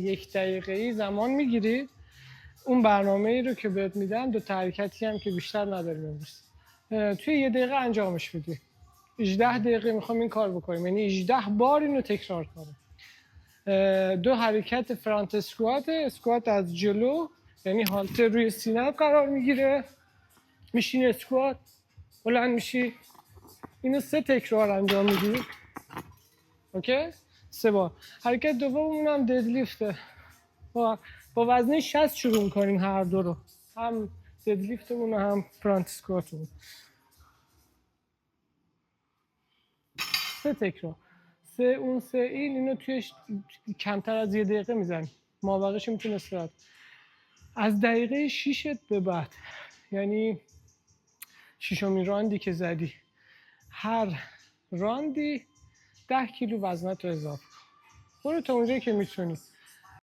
1 دقیقه‌ای زمان میگیری. اون برنامه‌ای رو که بهت میدن 2 حرکتی هم که بیشتر نداریم امروز توی 1 دقیقه انجامش بدی. 18 دقیقه میخوام این کار بکنیم، یعنی 18 بار اینو تکرار کنیم. 2 حرکت فرانت اسکوات. اسکوات از جلو، یعنی هالتر روی سینه قرار میگیره، میشین اسکوات، بلند میشی، اینو 3 تکرار انجام میدی. اوکی؟ 3 بار. حرکت دوممون هم ددلیفته. با وزنه 60 شروع میکنیم هر دو رو، هم ددلیفتمون و هم فرانت اسکواتمون. 3 تکرار. 3 اون 3 اینو توی کمتر از 1 دقیقه میزنیم. مابقیش میتونه استراحت. از دقیقه 6 به بعد، یعنی 6مین راندی که زدی، هر راندی 10 کیلو وزنت رو اضافه کن. برو تا اونجایی که میتونی.